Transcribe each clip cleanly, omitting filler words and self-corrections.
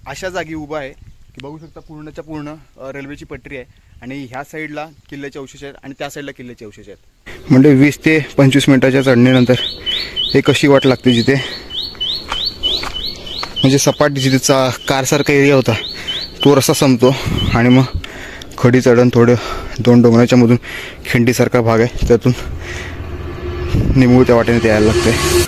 अशा जागी उभा आहे की बघू शकता पूर्णच्या पूर्ण रेल्वेची पटरी आहे आणि ह्या साईडला किल्ल्याचे अवशेष आहेत आणि त्या साईडला किल्ल्याचे अवशेष आहेत. म्हणजे 20 ते 25 मिनिटाच्या चढणीनंतर हे कशी वाट लागते जिथे म्हणजे सपाट जिथेचा कारसारखा एरिया होता तो रस्ता संपतो आणि मग खडी चढण थोडं 2 डोंगराच्या मधून खिंडीसारखा भाग आहे त्यातून निमुळत्या वाटेने ते यायला लागते.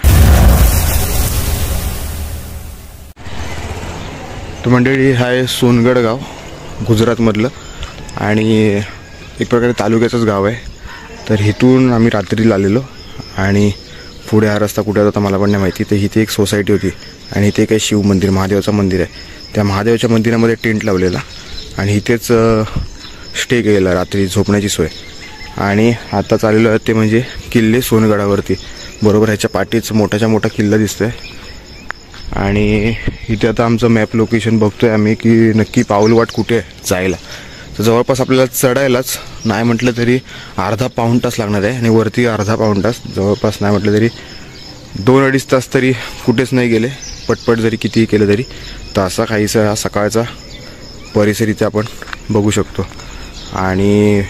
तर मंडळी हा आहे सोनगड गाव गुजरातमधलं आणि एक प्रकारे तालुक्याचंच गाव आहे. तर इथून आम्ही रात्रीला आलेलो आणि पुढे हा रस्ता कुठे होता मला पण नाही माहिती. तर इथे एक सोसायटी होती आणि इथे काही शिव मंदिर महादेवाचं मंदिर आहे. त्या महादेवाच्या मंदिरामध्ये टेंट लावलेला आणि इथेच स्टे केलेला रात्री झोपण्याची सोय. आणि आता चाललेलो आहे ते म्हणजे किल्ले सोनगडावरती. बरोबर ह्याच्या पाठीच मोठाच्या मोठा किल्ला दिसतोय आणि इथे आता आमचं मॅप लोकेशन बघतोय आम्ही की नक्की पाऊलवाट कुठे जायला. तर जवळपास आपल्याला चढायलाच नाही म्हटलं तरी अर्धा पाऊण तास लागणार आहे आणि वरती अर्धा पाऊण तास, जवळपास नाही म्हटलं तरी 2-2.5 तास तरी कुठेच नाही गेले पटपट जरी कितीही केलं तरी. तर असा काहीसा हा सकाळचा परिसर इथे आपण बघू शकतो आणि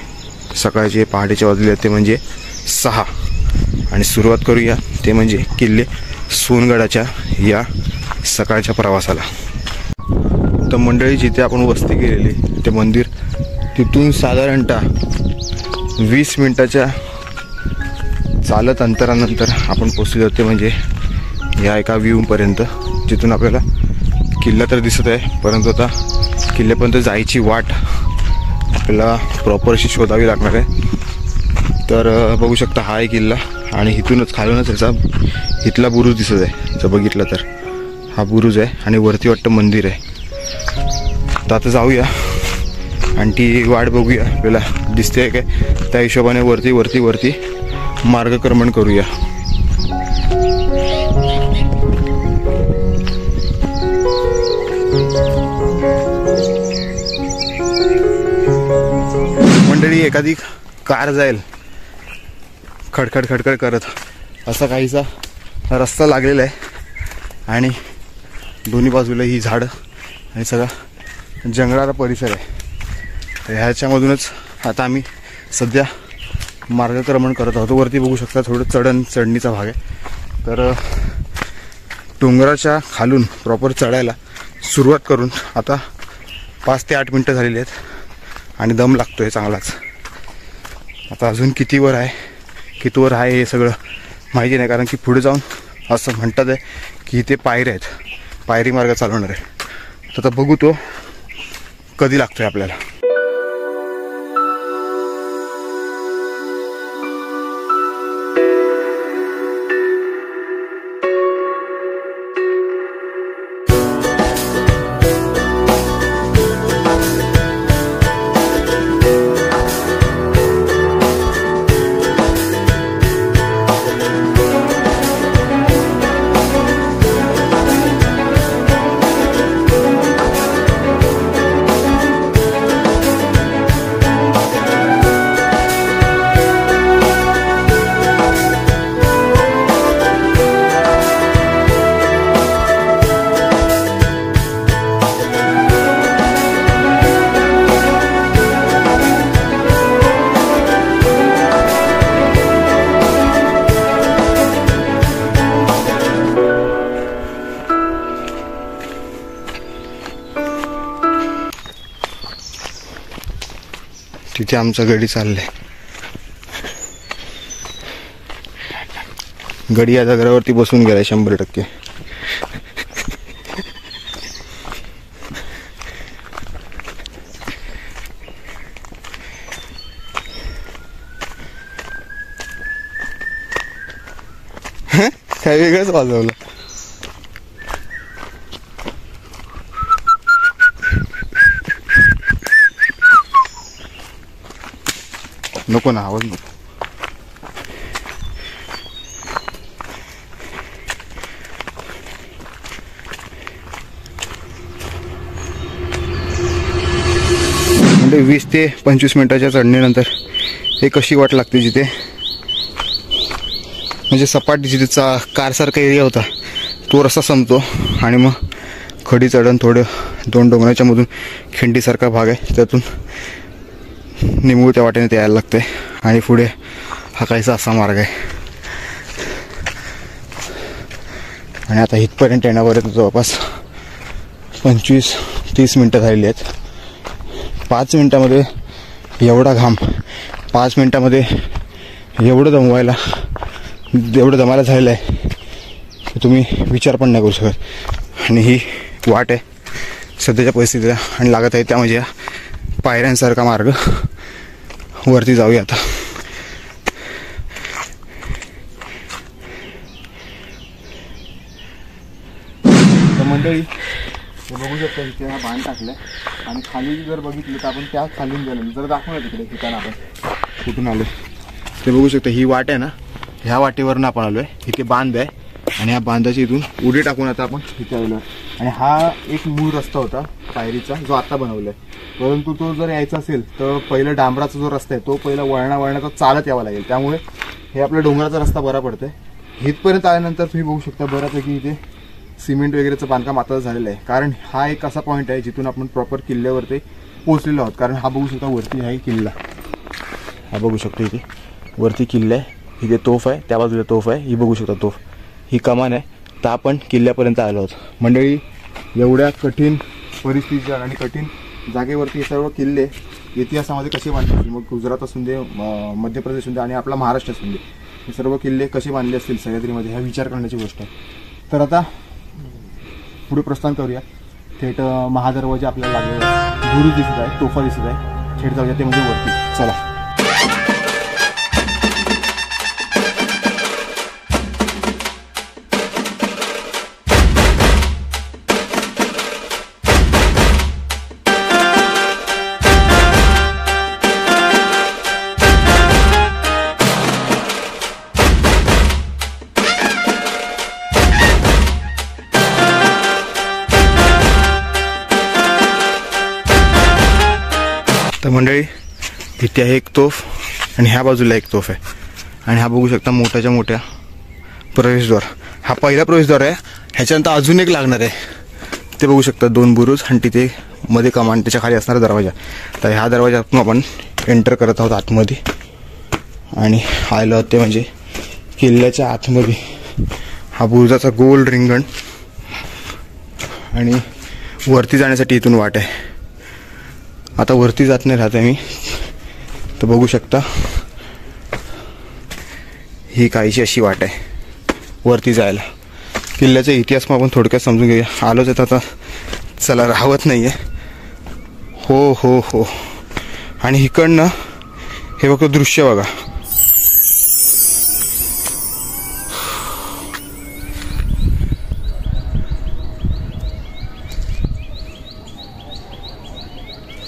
सकाळचे पहाटेचे वाजले ते म्हणजे 6 आणि सुरुवात करूया ते म्हणजे किल्ले सोनगडाच्या या सकाळच्या प्रवासाला. तर मंडळी जिथे आपण वस्ती केलेली ते मंदिर तिथून साधारणतः 20 मिनिटाच्या चालत अंतरानंतर आपण पोचले होते म्हणजे या एका व्ह्यूपर्यंत जिथून आपल्याला किल्ला तर दिसत आहे परंतु आता किल्ल्यापर्यंत जायची वाट आपल्याला प्रॉपर अशी शोधावी लागणार आहे. तर बघू शकता हा आहे किल्ला आणि इथूनच खालूनच याचा इथला बुरुज दिसत आहे. जर बघितलं तर हा बुरुज आहे आणि वरती वाटतं मंदिर आहे. तर आता जाऊया आणि ती वाट बघूया आपल्याला दिसते काय त्या हिशोबाने वरती वरती वरती मार्गक्रमण करूया. मंडळी एखादी कार जाईल खडखड खडखड करत असा काहीसा रस्ता लागलेला आहे आणि दोन्ही बाजूला ही झाडं आणि सगळा जंगलाचा परिसर आहे. तर ह्याच्यामधूनच आता आम्ही सध्या मार्गक्रमण करत आहोत. वरती बघू शकता थोडं चढणीचा भाग आहे. तर डोंगराच्या खालून प्रॉपर चढायला सुरुवात करून आता 5 ते 8 मिनटं झालेली आहेत आणि दम लागतो आहे चांगलाच. आता अजून कितीवर आहे हे सगळं माहिती नाही कारण की पुढे जाऊन असं म्हणतात आहे की इथे पायऱ्या आहेत, पायरी मार्ग चालवणार आहे. तर आता बघू तो कधी लागतोय आपल्याला. तिथे आमचा गडी चाललाय. गडी या जागेवरती बसून गेलाय 100%. काय वेगळंच वाजवलं. नको ना आवाज नको. म्हणजे 20 ते 25 मिनिटाच्या चढणीनंतर हे कशी वाट लागते जिथे म्हणजे सपाट जिथेचा कारसारखा एरिया होता तो रस्ता संपतो आणि मग खडी चढण थोडं 2 डोंगराच्या मधून खिंडीसारखा भाग आहे, त्यातून निमुळ त्या वाटेने ते यायला लागते आणि पुढे हा काहीसा असा मार्ग आहे. आणि आता इथपर्यंत येण्यापर्यंत जवळपास 25-30 मिनटं झालेली आहेत. 5 मिनटामध्ये एवढा घाम, 5 मिनटामध्ये एवढं दमायला झालेलं आहे की तुम्ही विचार पण नाही करू शकत. आणि ही वाट आहे सध्याच्या परिस्थितीला आणि लागत आहे त्या म्हणजे पायऱ्यांसारखा मार्ग. वरती जाऊया आता. तर मंडळी बघू शकता इथे हा बांध टाकलाय आणि खाली जर बघितलं तर आपण त्या खालून गेलो. जर दाखवूया तिकडे ठिकाण आपण कुठून आलो ते बघू शकता. ही वाट आहे ना, ह्या वाटेवरून आपण आलोय. इथे बांध आहे आणि ह्या बांधाची इथून उडी टाकून आता आपण इथे आलो. आणि हा एक मूळ रस्ता होता पायरीचा जो आता बनवलाय. परंतु तो जर यायचा असेल तर पहिलं डांबराचा जो रस्ता आहे तो पहिला वळणाचा चालत यावा लागेल. त्यामुळे हे आपल्या डोंगराचा रस्ता बरा पडतोय. इथपर्यंत आल्यानंतर तुम्ही बघू शकता बऱ्यापैकी इथे सिमेंट वगैरेचं बांधकाम आता झालेलं आहे. कारण हा एक असा पॉईंट आहे जिथून आपण प्रॉपर किल्ल्यावरती पोहोचलेलो आहोत. कारण हा बघू शकता वरती आहे किल्ला, हा बघू शकतो इथे वरती किल्ला आहे. इथे तोफ आहे, त्या बाजूला तोफ आहे, ही बघू शकता तोफ, ही कमान आहे. तर आपण किल्ल्यापर्यंत आलो आहोत. मंडळी एवढ्या कठीण परिस्थितीच्या आणि कठीण जागेवरती हे सर्व किल्ले इतिहासामध्ये कसे बांधले असतील, मग गुजरात असून दे, मध्य प्रदेश असून दे आणि आपला महाराष्ट्र असून दे, हे सर्व किल्ले कसे बांधले असतील सह्याद्रीमध्ये, हा विचार करण्याची गोष्ट आहे. तर आता पुढे प्रस्थान करूया. थेट महादरवाजा आपल्याला लागलेला गुरु दिसत आहे, तोफा दिसत आहे. थेट जाऊया ते म्हणजे वरती. चला. तर मंडळी इथे आहे एक तोफ आणि ह्या बाजूला एक तोफ आहे. आणि हा बघू शकता मोठ्याच्या मोठ्या प्रवेशद्वार. हा पहिला प्रवेशद्वार आहे. ह्याच्यानंतर अजून एक लागणार आहे, ते बघू शकता 2 बुरुज आणि तिथे मध्ये कमान, त्याच्या खाली असणारा दरवाजा. तर ह्या दरवाजातून आपण एंटर करत आहोत आतमध्ये. आणि आलं आहोत ते म्हणजे किल्ल्याच्या आतमध्ये. हा बुरुजाचा गोल रिंगण आणि वरती जाण्यासाठी इथून वाट आहे. आता वरती जात नाही राहत आहे मी. तर बघू शकता ही काहीशी अशी वाट आहे वरती जायला. किल्ल्याचा इतिहास मग आपण थोडक्यात समजून घेऊया. आलोच येत आता, चला राहत नाही आहे. हो हो हो. आणि इकडनं हे बघतो दृश्य बघा.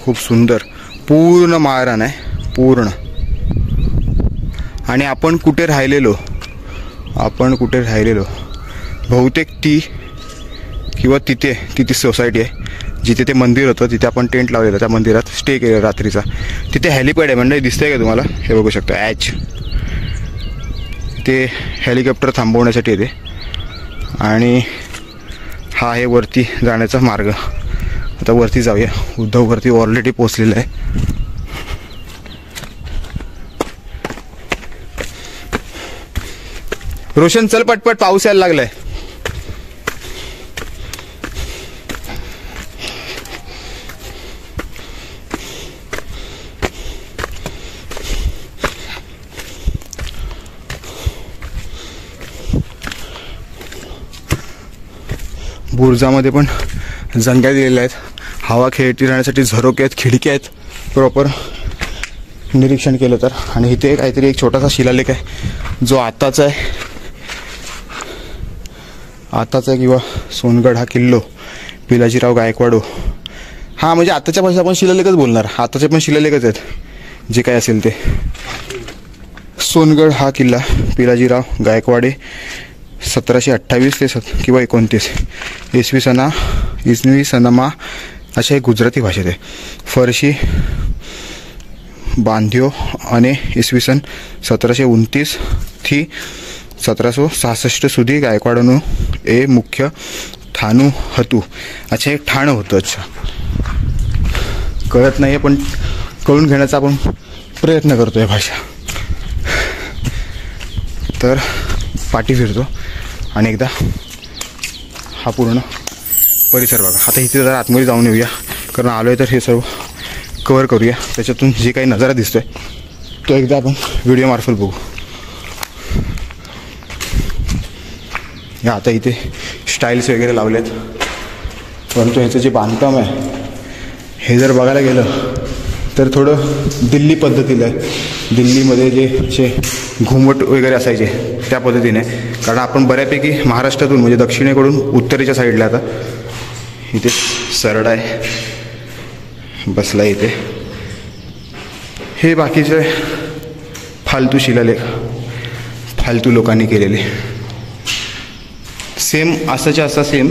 खूप सुंदर पूर्ण माळरान आहे पूर्ण. आणि आपण कुठे राहिलेलो बहुतेक ती किंवा तिथे सोसायटी आहे जिथे ते मंदिर होतं. तिथे आपण टेंट लावलेलं, त्या मंदिरात स्टे केलं रात्रीचा. तिथे हेलिपॅड आहे म्हणजे दिसतंय का तुम्हाला, हे बघू शकता ॲच. ते हेलिकॉप्टर थांबवण्यासाठी येते. आणि हा आहे वरती जाण्याचा मार्ग. आता वरती जाऊया. उद्धव वरती ऑलरेडी पोचलेला आहे. रोशन चल पटपट, पाऊस यायला लागलाय. बुरुजामध्ये पण जंग्या दिलेल्या आहेत. हवा खेळती राहण्यासाठी झरोके आहेत, खिडक्या आहेत प्रॉपर निरीक्षण केलं तर. आणि इथे काहीतरी एक छोटासा शिलालेख आहे जो आताचा आहे किंवा सोनगड हा किल्लो पिलाजीराव गायकवाडो. हां म्हणजे आताच्या भाषेत आपण शिलालेखच बोलणार. आताचे पण शिलालेखच आहेत जे काय असेल ते. सोनगड हा किल्ला पिलाजीराव गायकवाडे 1728 ते किंवा 29 इसवी सनमा अशा एक गुजराती भाषेत आहे. फरशी बांध्यो અને इसवी सन 1729 થી 1766 સુધી ગાયકવાડોનું એ મુખ્ય ठाणू हतू, अच्छा एक ठाणं होतं. अच्छा कळत नाही आहे पण कळून घेण्याचा आपण प्रयत्न करतो आहे भाषा. तर पाठी फिरतो आणि एकदा हा पूर्ण परिसर बघा. आता इथे जरा आतमध्ये जाऊन येऊया, कारण आलो आहे तर हे सर्व कवर करूया. त्याच्यातून जे काही नजारा दिसतोय तो एकदा आपण व्हिडिओमार्फत बघू. या आता इथे स्टाईल्स वगैरे लावलेत, परंतु ह्याचं जे बांधकाम आहे हे जर बघायला गेलं तर थोडं दिल्ली पद्धतीला आहे. दिल्लीमध्ये जे असे घुमट वगैरे असायचे त्या पद्धतीने. कारण आपण बऱ्यापैकी महाराष्ट्रातून म्हणजे दक्षिणेकडून उत्तरेच्या साईडला आता इथे सरळ आहे बसला. इथे हे बाकीचे फालतू शिलालेख फालतू लोकांनी केलेले. सेम असाच्या असा सेम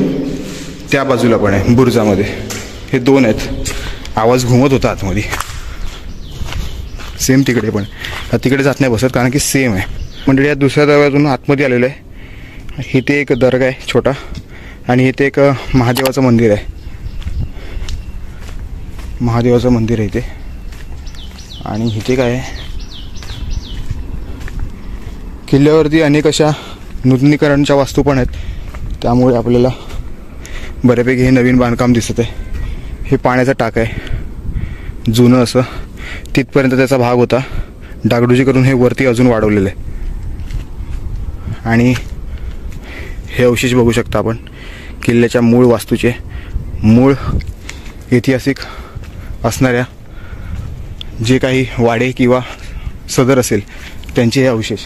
त्या बाजूला पण आहे बुर्जामध्ये. हे दोन आहेत. आवाज घुमत होता आतमध्ये. सेम तिकडे पण. तिकडे जात नाही बसत कारण की सेम आहे. म्हणजे या दुसऱ्या दरवाजातून आतमध्ये आलेलं आहे. इथे एक दर्गा आहे छोटा आणि इथे एक महादेवाचं मंदिर आहे. महादेवाचं मंदिर आहे इथे. आणि इथे काय आहे, किल्ल्यावरती अनेक अशा नूतनीकरणच्या वास्तू पण आहेत, त्यामुळे आपल्याला बऱ्यापैकी हे नवीन बांधकाम दिसत आहे. हे पाण्याचा टाक आहे जुनं असं, तिथपर्यंत त्याचा भाग होता. डागडुजी करून हे वरती अजून वाढवलेलं आहे. आणि हे अवशेष बघू शकता आपण किल्ल्याच्या मूळ वास्तूचे, मूळ ऐतिहासिक असणाऱ्या जे काही वाडे किंवा सदर असेल त्यांचे हे अवशेष.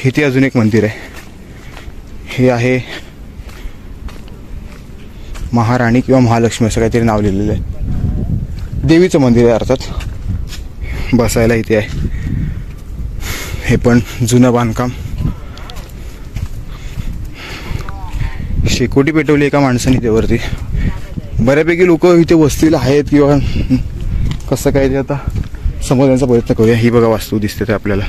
इथे अजून एक मंदिर आहे. हे आहे महाराणी किंवा महालक्ष्मी असं काहीतरी नाव लिहिलेलं आहे. देवीचं मंदिर आहे अर्थात. बसायला इथे आहे. हे पण जुनं बांधकाम. शेकोटी पेटवली एका माणसाने त्यावरती. बऱ्यापैकी लोक इथे वस्तीला आहेत किंवा कसं काय ते आता समजण्याचा प्रयत्न करूया. ही बघा वास्तू दिसते ते आपल्याला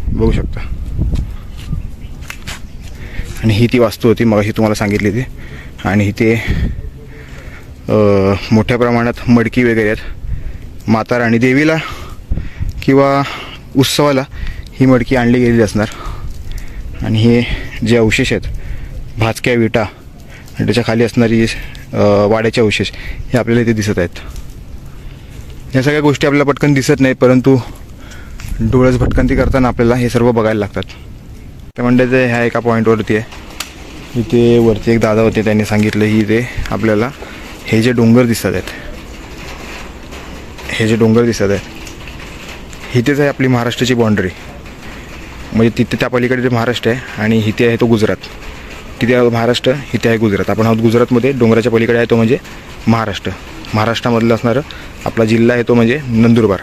बघू शकता. आणि ही ती वास्तू होती मगाशी तुम्हाला सांगितली ती. आणि इथे मोठ्या प्रमाणात मडकी वगैरे आहेत. माता राणी देवीला किंवा उत्सवाला ही मडकी आणली गेलेली असणार. आणि हे जे अवशेष आहेत भाजक्या विटा आणि त्याच्या खाली असणारी वाड्याचे अवशेष हे आपल्याला इथे दिसत आहेत. या सगळ्या गोष्टी आपल्याला पटकन दिसत नाहीत, परंतु डोळस भटकंती करताना आपल्याला हे सर्व बघायला लागतात. ते म्हणजे ते ह्या एका पॉईंटवरती आहे. इथे वरती एक दादा होते, त्यांनी सांगितलं की इथे आपल्याला हे जे डोंगर दिसत आहेत, हे जे डोंगर दिसत आहेत इथेच आहे आपली महाराष्ट्राची बाँड्री. म्हणजे तिथे त्या पलीकडे जे महाराष्ट्र आहे आणि इथे आहे तो गुजरात. तिथे आहे महाराष्ट्र, इथे आहे गुजरात. आपण आहोत गुजरातमध्ये. डोंगराच्या पलीकडे आहे तो म्हणजे महाराष्ट्र. महाराष्ट्रामधलं असणारं आपला जिल्हा आहे तो म्हणजे नंदुरबार.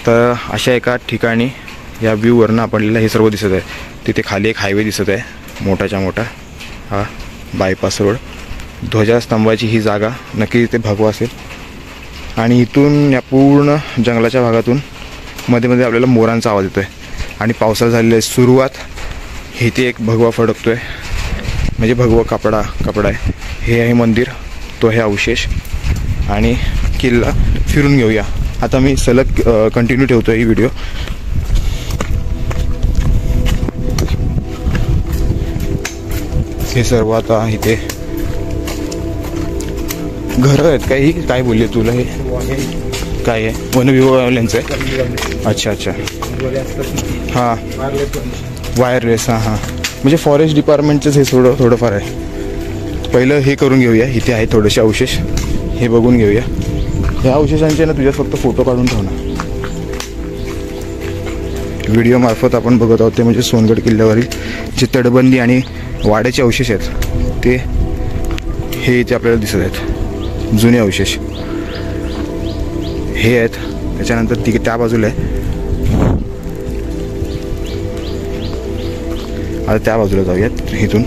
तर अशा एका ठिकाणी या व्ह्यूवरनं आपल्याला हे सर्व दिसत आहे. तिथे खाली एक हायवे दिसत आहे मोठाच्या मोठा, हा बायपास रोड. ध्वजास्तंभाची ही जागा नक्की तिथे भगवा असेल. आणि इथून या पूर्ण जंगलाच्या भागातून मध्ये मध्ये आपल्याला मोरांचा आवाज येतो आहे. आणि पावसाळा झालेला आहे सुरुवात. इथे एक भगवा फडकतो आहे म्हणजे भगवा कपडा आहे. हे आहे मंदिर, तो हे अवशेष. आणि किल्ला फिरून घेऊया. आता मी सलग कंटिन्यू ठेवतो ही व्हिडिओ. हे सर्व आता इथे घरं आहेत. काही काय बोलले तुला हे काय आहे? वन विभागावाल्यांचं आहे. अच्छा अच्छा हां वायरलेस. हां हां म्हणजे फॉरेस्ट डिपार्टमेंटचंच हे थोडंफार आहे. पहिलं हे करून घेऊया. इथे आहे थोडेसे अवशेष, हे बघून घेऊया. ह्या अवशेषांचे ना तुझ्यात फक्त फोटो काढून ठेव ना. व्हिडिओमार्फत आपण बघत आहोत ते म्हणजे सोनगड किल्ल्यावरील जे तटबंदी आणि वाड्याचे अवशेष आहेत ते हे इथे आपल्याला दिसत आहेत. जुने अवशेष हे आहेत. त्याच्यानंतर त्या बाजूला आहे. आता त्या बाजूला जाऊयात इथून.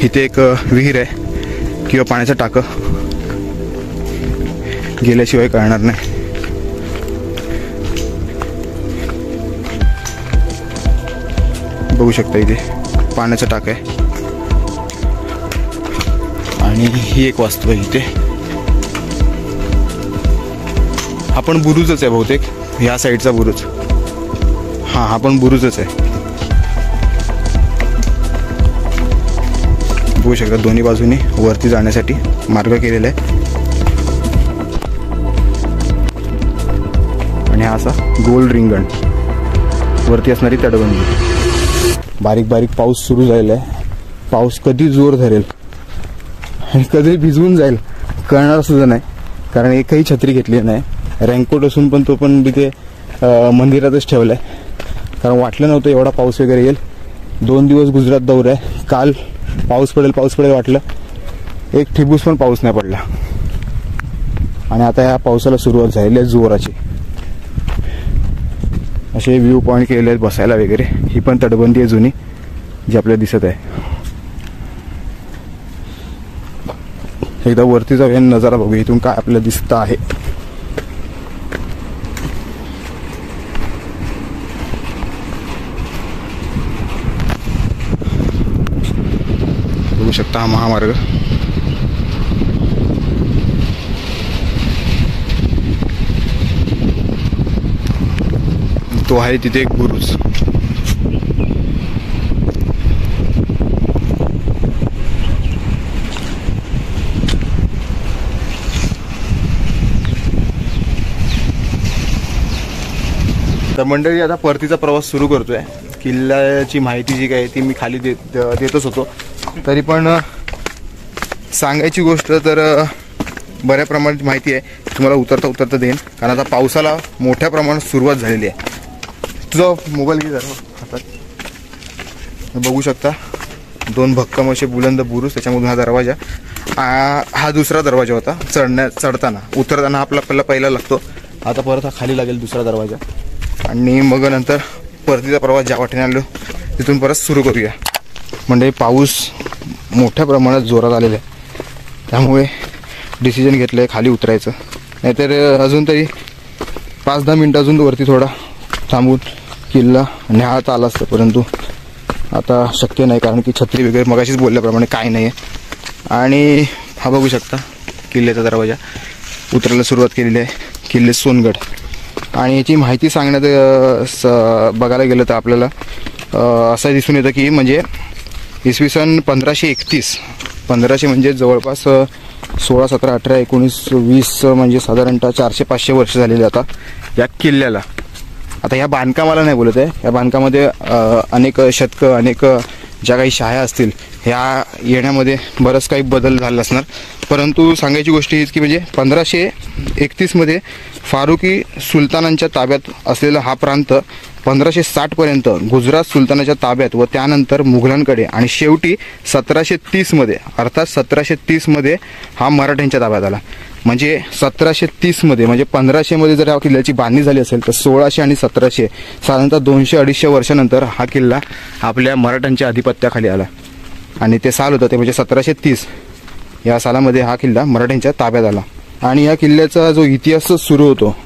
इथे एक विहीर आहे किंवा पाण्याचं टाकं. गेल्याशिवाय कळणार नाही. बघू शकता इथे पाण्याचा टाक आहे आणि ही एक वास्तू आहे इथे. हा पण बुरुजच आहे बहुतेक, ह्या साईडचा बुरुज. हां, हा पण बुरुजच आहे. बघू शकता दोन्ही बाजूनी वरती जाण्यासाठी मार्ग केलेला आहे. आणि हा असा गोल रिंगण, वरती असणारी तटबंदी. बारीक बारीक पाऊस सुरू झालेला आहे. पाऊस कधी जोर धरेल आणि कधी भिजवून जाईल कळणार सुद्धा नाही, कारण एकही छत्री घेतली नाही. रेनकोट असून पण तो पण तिथे मंदिरातच ठेवला आहे, कारण वाटलं नव्हतं एवढा पाऊस वगैरे येईल. 2 दिवस गुजरात दौरा आहे. काल पाऊस पडेल वाटलं, एक ठिबूस पण पाऊस नाही पडला. आणि आता या पावसाला सुरुवात झालेली आहे जोराची. असे व्ह्यू पॉईंट केलेले आहेत बसायला वगैरे. ही पण तटबंदी आहे जुनी जी आपल्याला दिसत आहे. एकदा वरती जाऊया, नजारा बघूया इथून काय आपल्याला दिसत आहे. बघू शकता हा महामार्ग. तो आहे तिथे एक बुरुज. तर मंडळी आता परतीचा प्रवास सुरू करतोय. किल्ल्याची माहिती जी काय ती मी खाली देतच होतो, तरी पण सांगायची गोष्ट तर बऱ्या प्रमाणात माहिती आहे तुम्हाला उतरता देईन, कारण आता पावसाला मोठ्या प्रमाणात सुरुवात झालेली आहे. तुझा मोबाईल घे जरा हातात. बघू शकता 2 भक्कम असे बुलंद बुरुज, त्याच्यामधून हा दरवाजा. हा दुसरा दरवाजा होता चढताना. उतरताना आपला पहिला लागतो. आता परत हा खाली लागेल दुसरा दरवाजा. आणि मग नंतर परतीचा प्रवास ज्या वाटेने आलो तिथून परत सुरू करूया. म्हणजे पाऊस मोठ्या प्रमाणात जोरात आलेला आहे, त्यामुळे डिसिजन घेतलं आहे खाली उतरायचं. नाहीतर अजून तरी 5-10 मिनटं अजून वरती थोडा थांबून किल्ला न्याहाळता आला असतं, परंतु आता शक्य नाही, कारण की छत्री वगैरे मगाशीच बोलल्याप्रमाणे काय नाही आहे. आणि हा बघू शकता किल्ल्याचा दरवाजा. उतरायला सुरुवात केलेली आहे. किल्ले सोनगड. आणि याची माहिती सांगण्यात बघायला गेलं तर आपल्याला असं दिसून येतं की म्हणजे इसवी सन 1531 म्हणजे जवळपास 16, 17, 18, 19, 20 म्हणजे साधारणतः 400-500 वर्ष झालेली आता या किल्ल्याला. आता या बांधकामाला नाही बोलत आहे, या बांधकामामध्ये अनेक शतकं, अनेक ज्या काही शाळा असतील ह्या येण्यामध्ये बरंच काही बदल झाला असणार. परंतु सांगायची गोष्ट हीच की म्हणजे 1531 फारुकी सुलतानांच्या ताब्यात असलेला हा प्रांत 1560 गुजरात सुलतानाच्या ताब्यात व त्यानंतर मुघलांकडे आणि शेवटी 1730 अर्थात 1730 हा मराठ्यांच्या ताब्यात आला. म्हणजे 1730 म्हणजे 1500 जर या किल्ल्याची बांधणी झाली असेल तर 1600 आणि 1700 साधारणतः 200-250 वर्षानंतर हा किल्ला आपल्या मराठ्यांच्या अधिपत्याखाली आला. आणि ते साल होतं ते म्हणजे 1730 या सालामध्ये हा किल्ला मराठ्यांच्या ताब्यात आला. आणि या किल्ल्याचा जो इतिहास सुरू होतो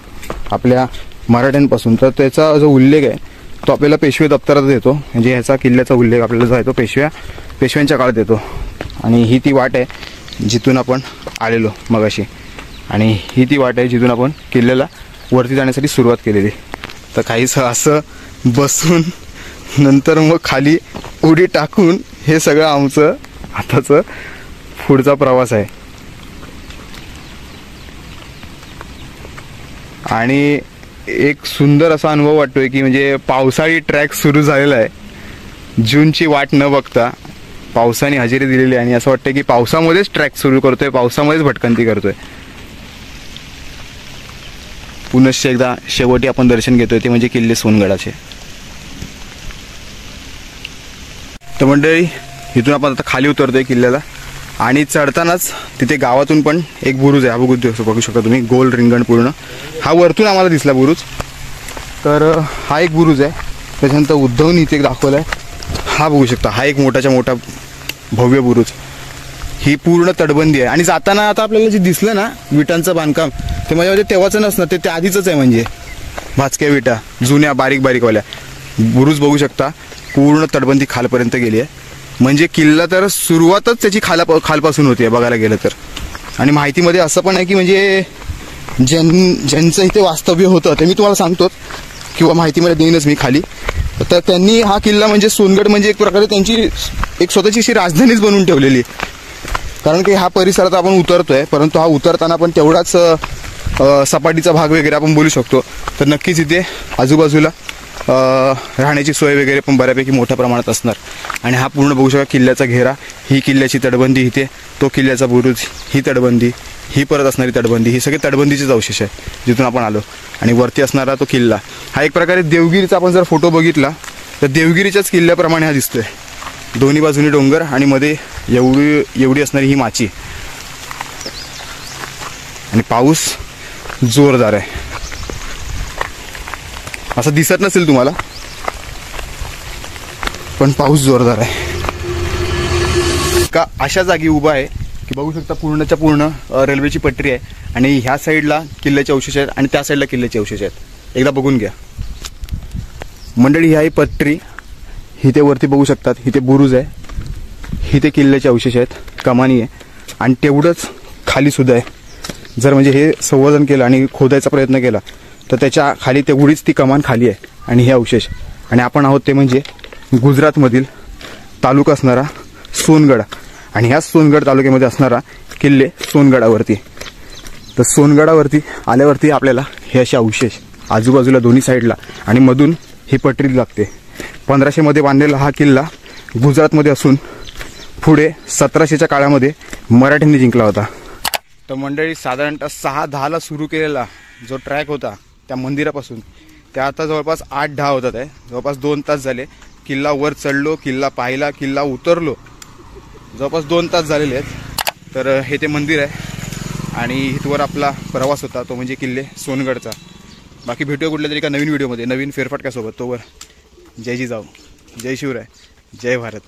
आपल्या मराठ्यांपासून, तर त्याचा जो उल्लेख आहे तो आपल्याला पेशवे दप्तरात येतो. म्हणजे ह्याचा किल्ल्याचा उल्लेख आपल्याला जो आहे तो पेशव्यांच्या काळात येतो. आणि ही ती वाट आहे जिथून आपण आलेलो मगाशी, आणि ही ती वाट आहे जिथून आपण किल्ल्याला वरती जाण्यासाठी सुरुवात केलेली. तर काहीसं असं बसून नंतर मग खाली उडी टाकून हे सगळं आमचं आताचं पुढचा प्रवास आहे. आणि एक सुंदर असा अनुभव वाटतोय की म्हणजे पावसाळी ट्रॅक सुरू झालेला आहे. जूनची वाट न बघता पावसाने हजेरी दिलेली आहे आणि असं वाटतं की पावसामध्येच ट्रॅक सुरू करतोय, पावसामध्येच भटकंती करतोय. पुनश्च एकदा शेवटी आपण दर्शन घेतोय ते म्हणजे किल्ले सोनगडाचे. तर मंडळी इथून आपण आता खाली उतरतोय किल्ल्याला, आणि चढतानाच तिथे गावातून पण एक बुरुज आहे. हा बघू शकता तुम्ही, गोल रिंगण पूर्ण. हा वरतून आम्हाला दिसला बुरुज. तर हा एक बुरुज आहे. त्याच्यानंतर उद्धवनी इथे एक दाखवला आहे. हा बघू शकता, हा एक मोठा भव्य बुरुज. ही पूर्ण तटबंदी आहे. आणि जाताना आता आपल्याला जे दिसलं ना विटांचं बांधकाम, ते माझ्या तेव्हाचं नसणं, ते आधीचंच आहे. म्हणजे भाजक्या विटा जुन्या बारीक बारीकवाल्या. बुरुज बघू शकता, पूर्ण तटबंदी खालपर्यंत गेली आहे. म्हणजे किल्ला तर सुरुवातच त्याची खालपासून होती आहे बघायला गेलं तर. आणि माहितीमध्ये असं पण आहे की म्हणजे ज्यांचं इथे वास्तव्य होतं ते मी तुम्हाला सांगतो किंवा माहितीमध्ये देईनच मी खाली. तर त्यांनी हा किल्ला म्हणजे सोनगड म्हणजे एक प्रकारे त्यांची एक स्वतःची अशी राजधानीच बनवून ठेवलेली. कारण की हा परिसरात आपण उतरतोय, परंतु हा उतरताना पण तेवढाच सपाटीचा भाग वगैरे आपण बोलू शकतो. तर नक्कीच इथे आजूबाजूला राहण्याची सोय वगैरे पण बऱ्यापैकी मोठ्या प्रमाणात असणार. आणि हा पूर्ण बघू शकता किल्ल्याचा घेरा, ही किल्ल्याची तटबंदी इथे, तो किल्ल्याचा बुरुज, ही तटबंदी, ही परत असणारी तटबंदी, ही सगळी तटबंदीचेच अवशेष आहे जिथून आपण आलो. आणि वरती असणारा तो किल्ला हा एक प्रकारे देवगिरीचा आपण जर फोटो बघितला तर देवगिरीच्याच किल्ल्याप्रमाणे हा दिसतोय. दोन्ही बाजूनी डोंगर आणि मध्ये एवढी असणारी ही माची. आणि पाऊस जोरदार आहे, असं दिसत नसेल तुम्हाला, पण पाऊस जोरदार आहे. का अशा जागी उभा आहे की बघू शकता पूर्णच्या पूर्ण रेल्वेची पटरी आहे. आणि ह्या साईडला किल्ल्याचे अवशेष आहेत आणि त्या साईडला किल्ल्याचे अवशेष आहेत. एकदा बघून घ्या मंडळी. ही आहे पटरी, ही ते वरती बघू शकतात, ही ते बुरुज आहे, ही ते किल्ल्याचे अवशेष आहेत, कमानी आहे. आणि तेवढंच खाली सुद्धा आहे. जर म्हणजे हे संवर्धन केलं आणि खोदायचा प्रयत्न केला तर त्याच्या खाली तेवढीच ती कमान खाली आहे आणि हे अवशेष. आणि आपण आहोत ते म्हणजे गुजरातमधील तालुका असणारा सोनगड. आणि ह्या सोनगड तालुक्यामध्ये असणारा किल्ले सोनगडावरती. तर सोनगडावरती आल्यावरती आपल्याला हे असे अवशेष आजूबाजूला दोन्ही साईडला आणि मधून ही पटरी लागते. 1500 मध्ये बांधलेला हा किल्ला गुजरातमध्ये असून पुढे 1700च्या काळामध्ये मराठ्यांनी जिंकला होता. तर मंडळी साधारणतः 6:10ला सुरू केलेला जो ट्रॅक होता त्या मंदिरापासून, त्या आता जवळपास 8-10 होतात आहे. जवळपास 2 तास झाले. किल्ला वर चढलो, किल्ला पाहिला, किल्ला उतरलो, जवळपास 2 तास झालेले आहेत. तर हे ते मंदिर आहे आणि इथवर आपला प्रवास होता तो म्हणजे किल्ले सोनगडचा. बाकी भेटूया कुठल्या तरी एका नवीन व्हिडिओमध्ये नवीन फेरफटक्यासोबत. तोवर जय जिजाऊ, जय शिवराय, जय भारत.